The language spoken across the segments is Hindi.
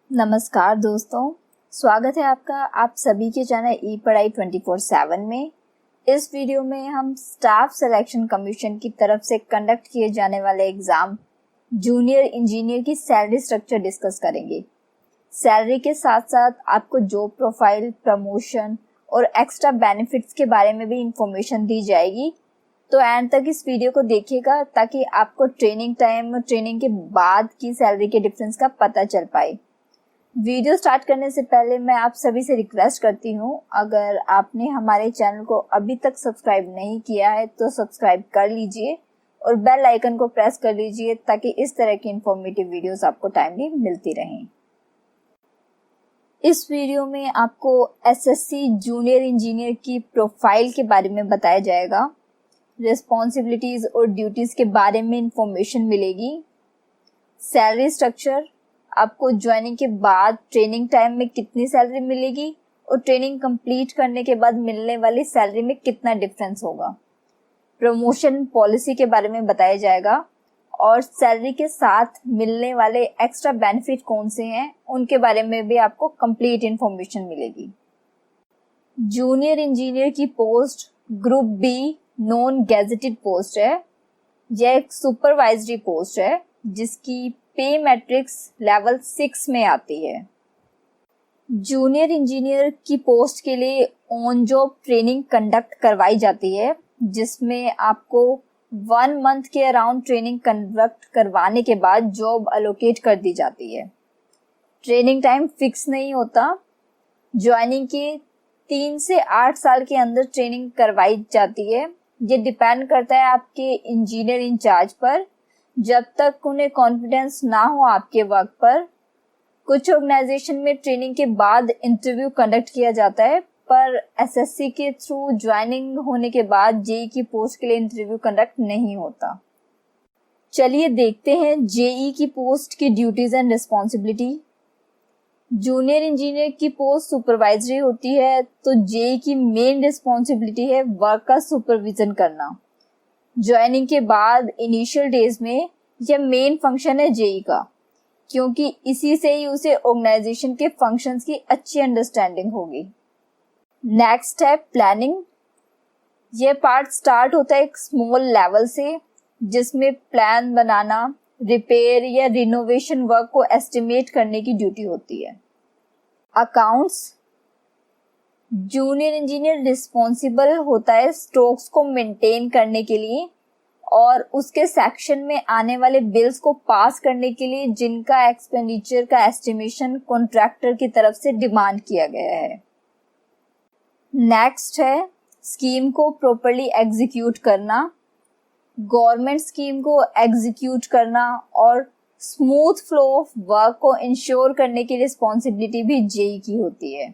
नमस्कार दोस्तों, स्वागत है आपका आप सभी के चैनल ई पढ़ाई 24/7 में। इस वीडियो में हम स्टाफ सिलेक्शन कमीशन की तरफ से कंडक्ट किए जाने वाले एग्जाम जूनियर इंजीनियर की सैलरी स्ट्रक्चर डिस्कस करेंगे। सैलरी के साथ साथ आपको जॉब प्रोफाइल, प्रमोशन और एक्स्ट्रा बेनिफिट्स के बारे में भी इंफॉर्मेशन दी जाएगी। तो एंड तक इस वीडियो को देखिएगा ताकि आपको ट्रेनिंग टाइम और ट्रेनिंग के बाद की सैलरी के डिफरेंस का पता चल पाए। वीडियो स्टार्ट करने से पहले मैं आप सभी से रिक्वेस्ट करती हूँ, अगर आपने हमारे चैनल को अभी तक सब्सक्राइब नहीं किया है तो सब्सक्राइब कर लीजिए और बेल आइकन को प्रेस कर लीजिए ताकि इस तरह की इंफॉर्मेटिव वीडियोस आपको टाइमली मिलती रहें। इस वीडियो में आपको एसएससी जूनियर इंजीनियर की प्रोफाइल के बारे में बताया जाएगा। रिस्पॉन्सिबिलिटीज और ड्यूटीज के बारे में इंफॉर्मेशन मिलेगी। सैलरी स्ट्रक्चर, आपको ज्वाइनिंग के बाद ट्रेनिंग टाइम में कितनी सैलरी मिलेगी और ट्रेनिंग कंप्लीट करने के बाद मिलने वाली सैलरी में कितना डिफरेंस होगा। प्रमोशन पॉलिसी के बारे में बताया जाएगा और सैलरी के साथ मिलने वाले एक्स्ट्रा बेनिफिट कौन से हैं उनके बारे में भी आपको कंप्लीट इंफॉर्मेशन मिलेगी। जूनियर इंजीनियर की post group B non gazetted post है। यह एक सुपरवाइजरी पोस्ट है जिसकी पे मैट्रिक्स लेवल 6 में आती है। जूनियर इंजीनियर की पोस्ट के लिए ऑन जॉब ट्रेनिंग कंडक्ट करवाई जाती है, जिसमें आपको 1 मंथ के अराउंड ट्रेनिंग कंडक्ट करवाने के बाद जॉब अलोकेट कर दी जाती है। ट्रेनिंग टाइम फिक्स नहीं होता। ज्वाइनिंग के 3 से 8 साल के अंदर ट्रेनिंग करवाई जाती है। ये डिपेंड करता है आपके इंजीनियर इंचार्ज पर, जब तक उन्हें कॉन्फिडेंस ना हो आपके वर्क पर। कुछ ऑर्गेनाइजेशन में ट्रेनिंग के बाद इंटरव्यू कंडक्ट किया जाता है, पर एसएससी के थ्रू ज्वाइनिंग होने के बाद जेई की पोस्ट के लिए इंटरव्यू कंडक्ट नहीं होता। चलिए देखते हैं जेई की पोस्ट की duties and responsibility. Junior engineer की पोस्ट सुपरवाइजरी होती है, तो जेई की मेन रिस्पॉन्सिबिलिटी है वर्क का सुपरविजन करना। ज्वाइनिंग के बाद इनिशियल डेज में यह मेन फंक्शन है जेई का, क्योंकि इसी से ही उसे ऑर्गेनाइजेशन के फंक्शंस की अच्छी अंडरस्टैंडिंग होगी। नेक्स्ट है प्लानिंग। यह पार्ट स्टार्ट होता है एक स्मॉल लेवल से, जिसमें प्लान बनाना, रिपेयर या रिनोवेशन वर्क को एस्टिमेट करने की ड्यूटी होती है। अकाउंट्स, जूनियर इंजीनियर रिस्पॉन्सिबल होता है स्टॉक्स को मेंटेन करने के लिए और उसके सेक्शन में आने वाले बिल्स को पास करने के लिए जिनका एक्सपेंडिचर का एस्टिमेशन कॉन्ट्रैक्टर की तरफ से डिमांड किया गया है। नेक्स्ट है स्कीम को प्रॉपर्ली एग्जीक्यूट करना। गवर्नमेंट स्कीम को एग्जीक्यूट करना और स्मूथ फ्लो ऑफ वर्क को इंश्योर करने की रिस्पॉन्सिबिलिटी भी जेई की होती है।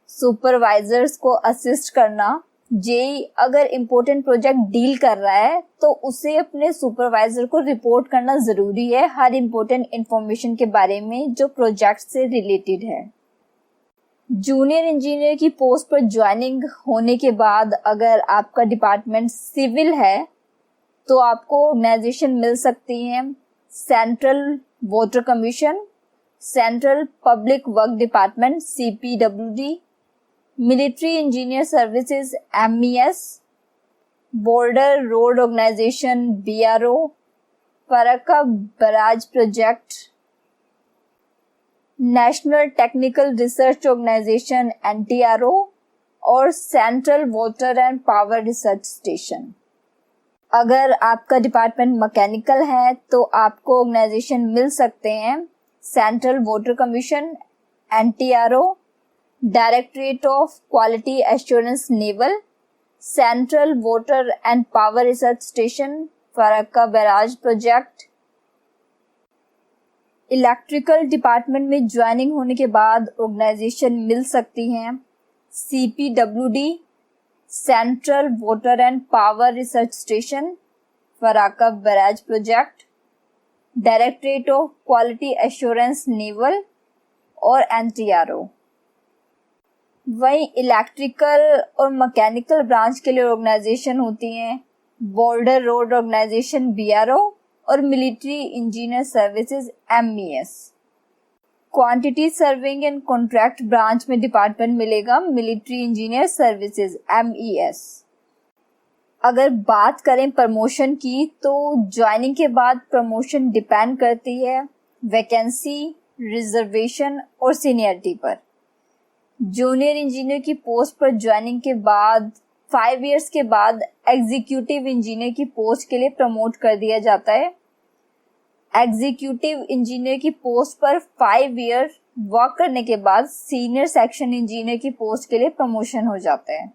सुपरवाइजर्स को असिस्ट करना। जेई अगर इम्पोर्टेंट प्रोजेक्ट डील कर रहा है तो उसे अपने सुपरवाइजर को रिपोर्ट करना जरूरी है हर इम्पोर्टेंट इंफॉर्मेशन के बारे में जो प्रोजेक्ट से रिलेटेड है। जूनियर इंजीनियर की पोस्ट पर ज्वाइनिंग होने के बाद अगर आपका डिपार्टमेंट सिविल है तो आपको ऑर्गेनाइजेशन मिल सकती है central water commission, central public work department CPWD, military engineer services MES, border road organisation BRO, Farakka barrage project, national technical research organisation NTRO और central water and power research station. अगर आपका डिपार्टमेंट मैकेनिकल है तो आपको ऑर्गेनाइजेशन मिल सकते हैं central water commission NTRO, directorate of quality assurance naval, central water and power research station, Farakka barrage project. Electrical department में ज्वाइनिंग होने के बाद ऑर्गेनाइजेशन मिल सकती हैं CPWD, central water and power research station, Farakka barrage project, directorate of quality assurance naval और NTRO। वहीं इलेक्ट्रिकल और मैकेनिकल ब्रांच के लिए ऑर्गेनाइजेशन होती हैं बॉर्डर रोड ऑर्गेनाइजेशन BRO और military engineer services MES। Quantity serving and contract branch में डिपार्टमेंट मिलेगा मिलिट्री इंजीनियर सर्विसेज MES। अगर बात करें प्रमोशन की तो ज्वाइनिंग के बाद प्रमोशन डिपेंड करती है वैकेंसी, रिजर्वेशन और सीनियरिटी पर। जूनियर इंजीनियर की पोस्ट पर ज्वाइनिंग के बाद 5 इयर्स के बाद एग्जीक्यूटिव इंजीनियर की पोस्ट के लिए प्रमोट कर दिया जाता है। एग्जीक्यूटिव इंजीनियर की पोस्ट पर 5 ईयर वर्क करने के बाद सीनियर सेक्शन इंजीनियर की पोस्ट के लिए प्रमोशन हो जाता है।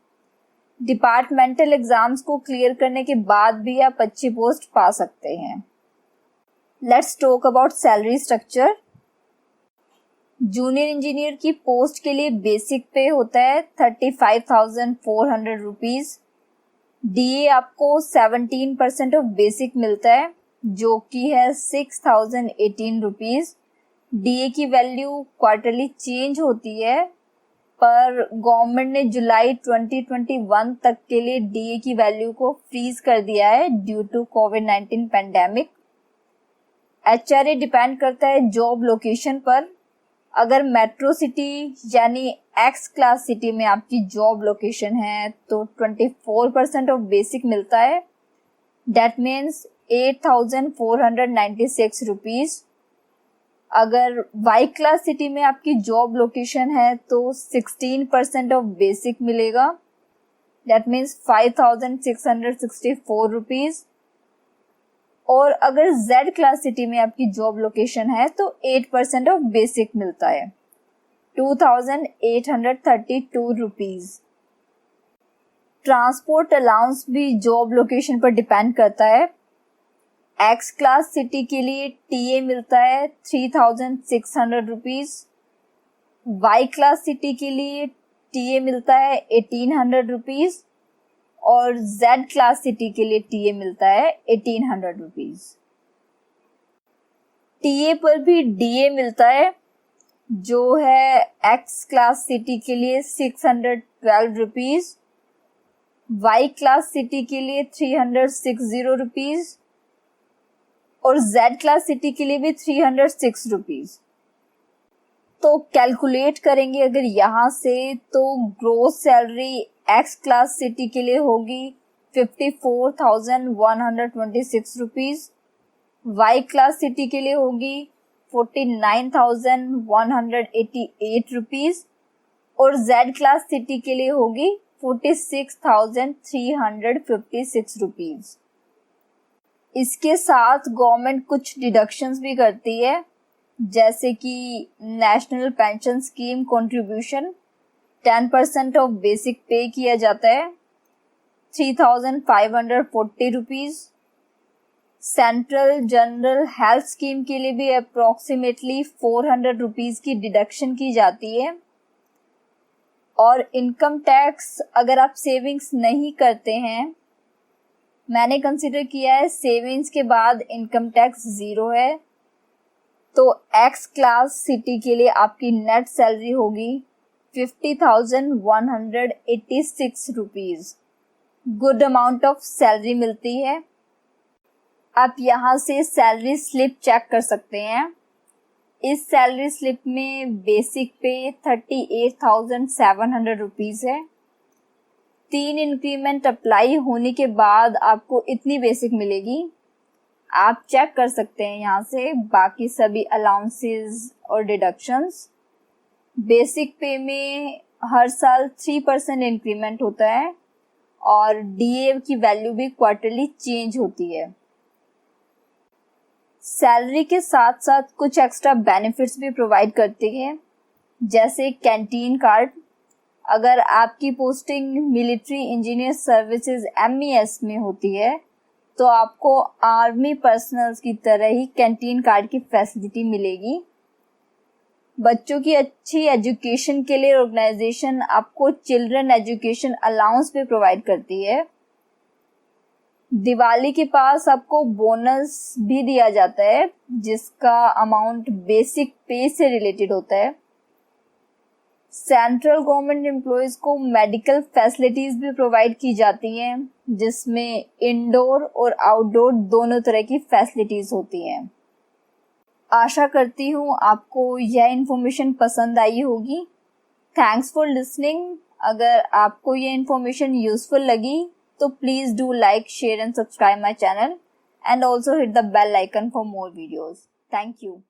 डिपार्टमेंटल एग्जाम्स को क्लियर करने के बाद भी आप अच्छी पोस्ट पा सकते हैं। Let's talk about salary structure. Junior engineer की पोस्ट के लिए बेसिक पे होता है 35,400 रुपीज। DA आपको 17% ऑफ बेसिक मिलता है जो कि है 6,018 रुपीज। DA की वैल्यू क्वार्टरली चेंज होती है, पर गवर्नमेंट ने जुलाई 2021 तक के लिए DA की वैल्यू को फ्रीज कर दिया है ड्यू टू कोविड-19 पैंडेमिक। HRA डिपेंड करता है जॉब लोकेशन पर। अगर मेट्रो सिटी यानी X क्लास सिटी में आपकी जॉब लोकेशन है तो 24% ऑफ बेसिक मिलता है, दैट मीन्स 8,496 रुपीज। अगर Y क्लास सिटी में आपकी जॉब लोकेशन है तो 16% ऑफ बेसिक मिलेगा, दैट मीन्स 5,664 रुपीज। और अगर Z क्लास सिटी में आपकी जॉब लोकेशन है तो 8% ऑफ बेसिक मिलता है, 2,832 रुपीज। ट्रांसपोर्ट अलाउंस भी जॉब लोकेशन पर डिपेंड करता है। X क्लास सिटी के लिए TA मिलता है 3,600 रुपीज। Y क्लास सिटी के लिए TA मिलता है 1,800 रुपीज और Z क्लास सिटी के लिए TA मिलता है 1,800 रुपीज। TA पर भी DA मिलता है जो है X क्लास सिटी के लिए 612 रुपीज, Y क्लास सिटी के लिए 360 रुपीज और Z क्लास सिटी के लिए भी 306 रुपीज। तो कैलकुलेट करेंगे अगर यहाँ से तो gross salary X class city के लिए होगी 54,126 रुपीज, Y क्लास सिटी के लिए होगी 49,188 रुपीज और Z क्लास सिटी के लिए होगी 46,356 रुपीज। इसके साथ गवर्नमेंट कुछ डिडक्शंस भी करती है, जैसे कि national pension scheme contribution 10% of basic पे किया जाता है 3,540 rupees. Central general health scheme के लिए भी अप्रोक्सीमेटली 400 रुपीज की डिडक्शन की जाती है। और इनकम टैक्स अगर आप सेविंग्स नहीं करते हैं, मैंने कंसिडर किया है सेविंग्स के बाद इनकम टैक्स 0 है, तो X क्लास सिटी के लिए आपकी नेट सैलरी होगी 50,186 rupees. Good amount of salary मिलती है। आप यहाँ से सैलरी स्लिप चेक कर सकते हैं। इस सैलरी स्लिप में बेसिक पे 38,700 रुपीज है। 3 इंक्रीमेंट अप्लाई होने के बाद आपको इतनी बेसिक मिलेगी। आप चेक कर सकते हैं यहाँ से बाकी सभी अलाउंसेस और डिडक्शंस। बेसिक पे में हर साल 3% इंक्रीमेंट होता है और DA की वैल्यू भी क्वार्टरली चेंज होती है। सैलरी के साथ साथ कुछ एक्स्ट्रा बेनिफिट्स भी प्रोवाइड करती है, जैसे कैंटीन कार्ड। अगर आपकी posting military engineer services MES में होती है तो आपको आर्मी पर्सनल्स की तरह ही कैंटीन कार्ड की फैसिलिटी मिलेगी। बच्चों की अच्छी एजुकेशन के लिए ऑर्गेनाइजेशन आपको चिल्ड्रन एजुकेशन अलाउंस भी प्रोवाइड करती है। दिवाली के पास आपको बोनस भी दिया जाता है जिसका अमाउंट बेसिक पे से रिलेटेड होता है। सेंट्रल गवर्नमेंट एम्प्लॉयज को मेडिकल फैसिलिटीज भी प्रोवाइड की जाती हैं, जिसमें इंडोर और आउटडोर दोनों तरह की फैसिलिटीज होती हैं। आशा करती हूँ आपको यह इन्फॉर्मेशन पसंद आई होगी। Thanks for listening. अगर आपको ये इन्फॉर्मेशन यूजफुल लगी तो please do like, share and subscribe my channel and also hit the bell icon for more videos. Thank you.